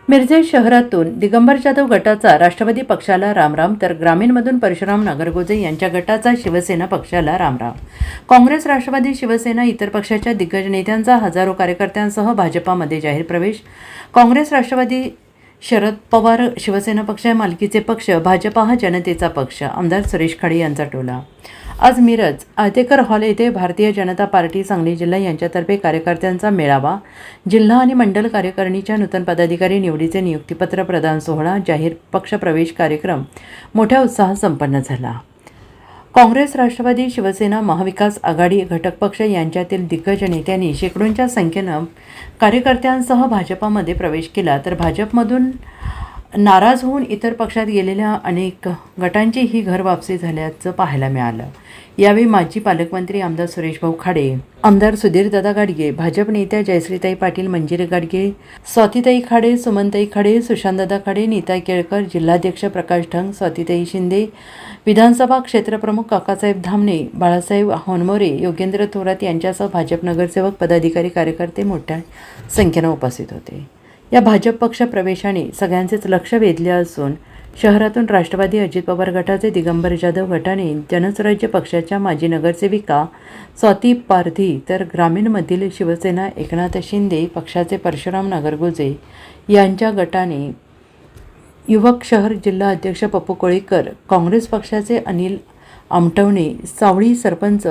मिरजे शहरातून दिगंबर जाधव गटाचा राष्ट्रवादी पक्षाला रामराम, तर ग्रामीणमधून परशुराम नागरगोजे यांच्या गटाचा शिवसेना पक्षाला रामराम. काँग्रेस, राष्ट्रवादी, शिवसेना, इतर पक्षाच्या दिग्गज नेत्यांचा हजारो कार्यकर्त्यांसह भाजपामध्ये जाहीर प्रवेश. काँग्रेस, राष्ट्रवादी, शरद पवार शिवसेना पक्ष मालकीचे पक्ष, भाजपा हा जनतेचा पक्ष. आमदार सुरेश खाडे यांचा टोला. आज मिरज आतेकर हॉल येथे भारतीय जनता पार्टी सांगली जिल्हा यांच्यातर्फे कार्यकर्त्यांचा मेळावा, जिल्हा आणि मंडल कार्यकारिणीच्या नूतन पदाधिकारी निवडीचे नियुक्तीपत्र प्रदान सोहळा, जाहीर पक्षप्रवेश कार्यक्रम मोठ्या उत्साहात संपन्न झाला. काँग्रेस, राष्ट्रवादी, शिवसेना, महाविकास आघाडी घटक पक्ष यांच्यातील दिग्गज नेत्यांनी शेकडोंच्या संख्येनं कार्यकर्त्यांसह भाजपामध्ये प्रवेश केला, तर भाजपमधून नाराज होऊन इतर पक्षात गेलेल्या अनेक गटांची ही घर वापसी झाल्याचं पाहायला मिळालं. यावेळी माजी पालकमंत्री आमदार सुरेशभाऊ खाडे, आमदार सुधीरदादा गाडगे, भाजप नेत्या जयश्रीताई पाटील, मंजिरी गाडगे, स्वातीताई खाडे, सुमनताई खाडे, सुशांतदादा खाडे, नीता केळकर, जिल्हाध्यक्ष प्रकाश ढंग, स्वातीताई शिंदे, विधानसभा क्षेत्रप्रमुख काकासाहेब धामणे, बाळासाहेब होनमोरे, योगेंद्र थोरात यांच्यासह भाजप नगरसेवक, पदाधिकारी, कार्यकर्ते मोठ्या संख्येनं उपस्थित होते. या भाजप पक्ष प्रवेशाने सगळ्यांचेच लक्ष वेधले असून शहरातून राष्ट्रवादी अजित पवार गटाचे दिगंबर जाधव गटाने जनस्वराज्य पक्षाच्या माजी नगरसेविका स्वाती पारधी, तर ग्रामीणमधील शिवसेना एकनाथ शिंदे पक्षाचे परशुराम नागरगोजे यांच्या गटाने युवक शहर जिल्हा अध्यक्ष पप्पू कोळीकर, काँग्रेस पक्षाचे अनिल आमटवणे, सावळी सरपंच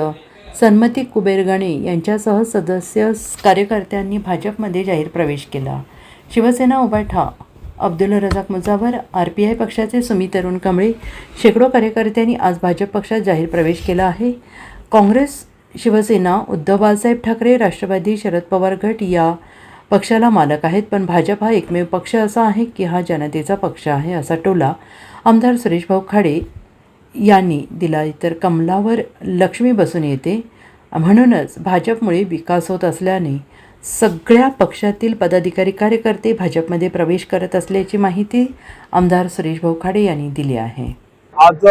सन्मती कुबेरगाणे यांच्यासह सदस्य कार्यकर्त्यांनी भाजपमध्ये जाहीर प्रवेश केला. शिवसेना उभाठा अब्दुल रजाक मुजावर, RPI पक्षाचे सुमित तरुण कांबळे, शेकडो कार्यकर्त्यांनी आज भाजप पक्षात जाहीर प्रवेश केला आहे. काँग्रेस, शिवसेना, उद्धव बाळासाहेब ठाकरे, राष्ट्रवादी, शरद पवार गट या पक्षाला मालक आहेत, पण भाजप हा एकमेव पक्ष असा आहे की हा जनतेचा पक्ष आहे, असा टोला आमदार सुरेशभाऊ खाडे यांनी दिला. तर कमलावर लक्ष्मी बसून येते, म्हणूनच भाजपमुळे विकास होत असल्याने सगळ्या पक्षातील पदाधिकारी कार्यकर्ते भाजपमध्ये प्रवेश करत असल्याची माहिती आमदार सुरेशभाऊ खाडे यांनी दिली आहे. आज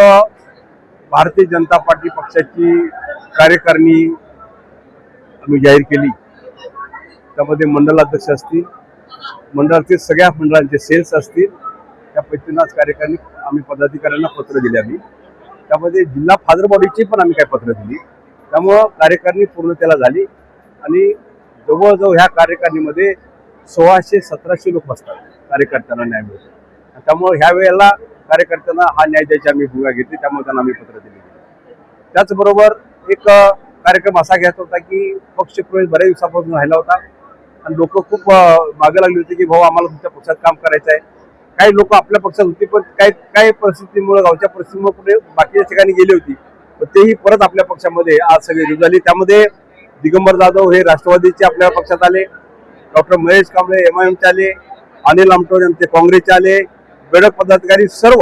भारतीय जनता पार्टी पक्षाची कार्यकारिणी आम्ही जाहीर केली. त्यामध्ये मंडलाध्यक्ष असतील, मंडळातील सगळ्या मंडळांचे सेल्स असतील, त्या पैकीच कार्यकारिणी आम्ही पदाधिकाऱ्यांना पत्र दिले. आम्ही त्यामध्ये जिल्हा फादर बॉडीची पण आम्ही काय पत्र दिली. त्यामुळं कार्यकारिणी पूर्णतेला झाली आणि जवळजवळ ह्या कार्यकारिणीमध्ये 1600-1700 लोक बसतात. कार्यकर्त्यांना न्याय मिळतो. त्यामुळे ह्या वेळेला कार्यकर्त्यांना हा न्याय द्यायची आम्ही भूमिका घेतली. त्यामुळे त्यांना आम्ही पत्र दिले. त्याचबरोबर एक कार्यक्रम असा घ्यायचा होता की पक्षप्रवेश बऱ्याच दिवसापासून राहिला होता आणि लोक खूप मागे लागली होती की भाऊ आम्हाला तुमच्या पक्षात काम करायचं आहे. काही लोक आपल्या पक्षात होती, पण काही परिस्थितीमुळे, गावच्या परिस्थितीमुळे पुढे बाकीच्या ठिकाणी गेली होती, पण तेही परत आपल्या पक्षामध्ये आज सगळी रुजू झाली. त्यामध्ये दिगंबर जाधव हे राष्ट्रवादीचे आपल्या पक्षात आले, डॉक्टर महेश कांबळे MIMचे आले, अनिल आमटवणे ते काँग्रेसचे आले, बेडक पदाधिकारी सर्व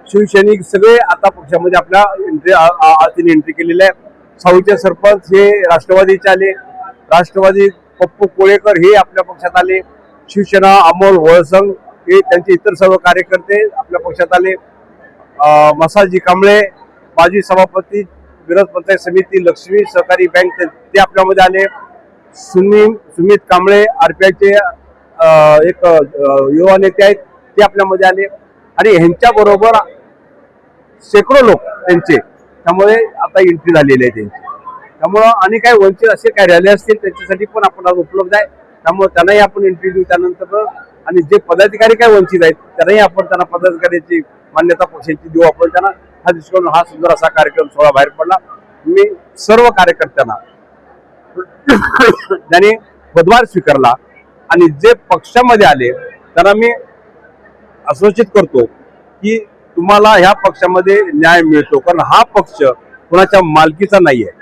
शिवसैनिक सगळे आता पक्षामध्ये आपल्या एंट्री केलेली आहे. साऊचे सरपंच हे राष्ट्रवादीचे आले, राष्ट्रवादी पप्पू कोळेकर हे आपल्या पक्षात आले, शिवसेना अमोल वळसंग हे त्यांचे इतर सर्व कार्यकर्ते आपल्या पक्षात आले, मसाजी कांबळे माजी सभापती विरोध पंचायत समिती लक्ष्मी सहकारी बँक ते आपल्यामध्ये आले, सुमित कांबळे RPIचे एक युवा नेते आहेत ते आपल्यामध्ये आले आणि ह्यांच्याबरोबर शेकडो लोक त्यांचे त्यामुळे आता एंट्री झालेली आहे त्यांची. त्यामुळं आणि काही वंचित असे काय रॅली असतील त्यांच्यासाठी पण आपण आज उपलब्ध आहे. त्यामुळे त्यांनाही आपण एंट्री देऊ. त्यानंतर आणि जे पदाधिकारी काय वंचित आहेत त्यांनाही आपण त्यांना पदाधिकाऱ्याची मान्यता पक्षाची देऊ. आपण त्यांना हा दृष्टिकोन हा सुंदर असा कार्यक्रम सोहळा बाहेर पडला. मी सर्व कार्यकर्त्यांना ज्यांनी पदभार स्वीकारला आणि जे पक्षामध्ये आले त्यांना मी आश्वासित करतो की तुम्हाला ह्या पक्षामध्ये न्याय मिळतो, कारण हा पक्ष कोणाच्या मालकीचा नाही आहे.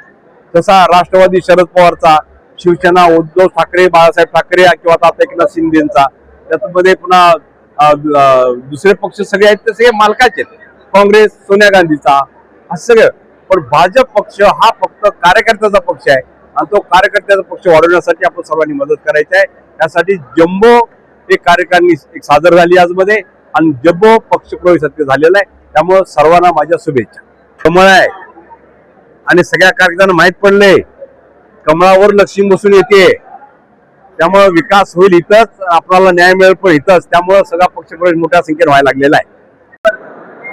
तसा राष्ट्रवादी शरद पवारचा, शिवसेना उद्धव ठाकरे, बाळासाहेब ठाकरे किंवा आता एकनाथ शिंदेचा, त्यामध्ये पुन्हा दुसरे पक्ष सगळे आहेत ते सगळे मालकाचे आहेत. काँग्रेस सोनिया गांधीचा असं सगळं, पण भाजप पक्ष हा फक्त कार्यकर्त्याचा पक्ष आहे आणि तो कार्यकर्त्याचा पक्ष वाढवण्यासाठी आपण सर्वांनी मदत करायची आहे. त्यासाठी जम्बो एक कार्यकारिणी एक सादर झाली आजमध्ये आणि जम्बो पक्षप्रवेश झालेला आहे. त्यामुळे सर्वांना माझ्या शुभेच्छा. कमळ आहे आणि सगळ्या कार्यकर्त्यांना माहीत पडले कमळावर लक्ष्मी बसून येते. त्यामुळे विकास होईल इथंच, आपल्याला न्याय मिळेल पण इथंच. त्यामुळे सगळा पक्षप्रवेश मोठ्या संख्येने व्हायला लागलेला आहे.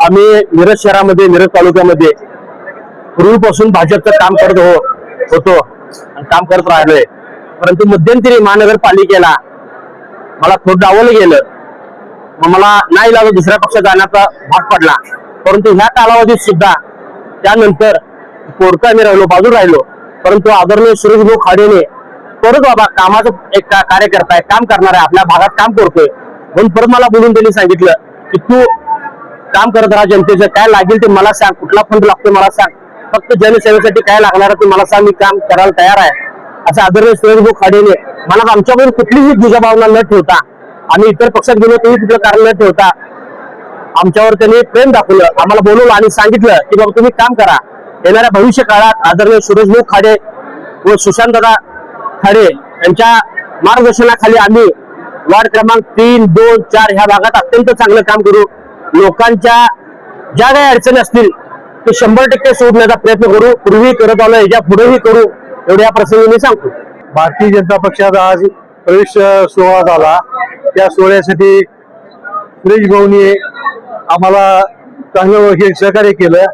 आम्ही मिरज शहरामध्ये, मिरज तालुक्यामध्ये पूर्वीपासून भाजपचं काम करत होतो आणि काम करत राहिलोय. परंतु मध्यंतरी महानगरपालिकेला मला थोडं डावलं गेलं, मग मला नाही लागलं दुसऱ्या पक्षात जाण्याचा भाग पडला. परंतु ह्या कालावधीत सुद्धा त्यानंतर कोर्टात मी बाजूला राहिलो. परंतु आदरणीय सुरेश खाडेने परत बाबा कामाचा एक कार्यकर्ता आहे, काम करणार आहे, आपल्या भागात काम करतोय म्हणून परत मला बोलून त्यांनी सांगितलं की तू काम करत राहा, जनतेचं काय लागेल ते मला सांग, कुठला फंड लागतो मला सांग, फक्त जनसेवेसाठी काय लागणार ते मला सांग, मी काम करायला तयार आहे. असं आदरणीय सुरेश खाडेने मला आमच्याकडून कुठलीही दुजाभावना न ठेवता, आम्ही इतर पक्षात गेलो तरी कुठलं कारण न ठेवता आमच्यावर त्यांनी प्रेम दाखवलं, आम्हाला बोलवलं आणि सांगितलं की बाबा तुम्ही काम करा. येणाऱ्या भविष्य काळात आदरणीय सुरेश खाडे व सुशांतदा खाडे यांच्या मार्गदर्शनाखाली आम्ही वार्ड क्रमांक 3, 2, 4 ह्या भागात अत्यंत चांगलं काम करू. लोकांच्या ज्या काही अडचणी असतील ते 100% सोडण्याचा प्रयत्न करू. पूर्वी करत आलो, याच्या पुढेही करू, एवढ्या या प्रसंगी मी सांगतो. भारतीय जनता पक्षात आज प्रवेश सोहळा झाला. त्या सोहळ्यासाठी सुरेश भाऊनी आम्हाला चांगलं हे सहकार्य केलं.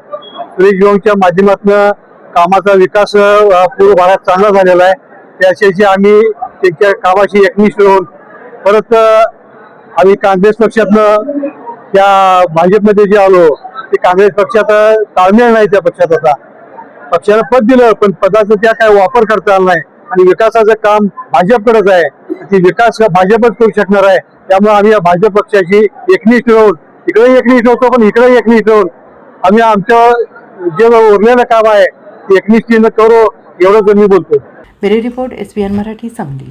सुरेश भाऊंच्या माध्यमातून कामाचा विकास पूर्व भागात चांगला झालेला आहे. त्याच्याशी आम्ही त्यांच्या कामाशी एकनिष्ठ राहून परत आम्ही काँग्रेस पक्षातनं त्या भाजपमध्ये जे आलो ते काँग्रेस पक्षात ताळमेळ नाही. त्या पक्षात आता पक्षाला पद दिलं पण पदाचा त्या काय वापर करता आला नाही आणि विकासाचं काम भाजपकडेच आहे. ती विकास भाजपच करू शकणार आहे. त्यामुळे आम्ही या भाजप पक्षाशी एकनिष्ठ राहून इकडेही एकनिष्ठ होतो पण इकडेही एकनिष्ठ राहून आम्ही आमचं जे उरलेलं काम आहे ते एकनिष्ठीनं करू, एवढंच मी बोलतो. Bureau report SBN Marathi, Sangli.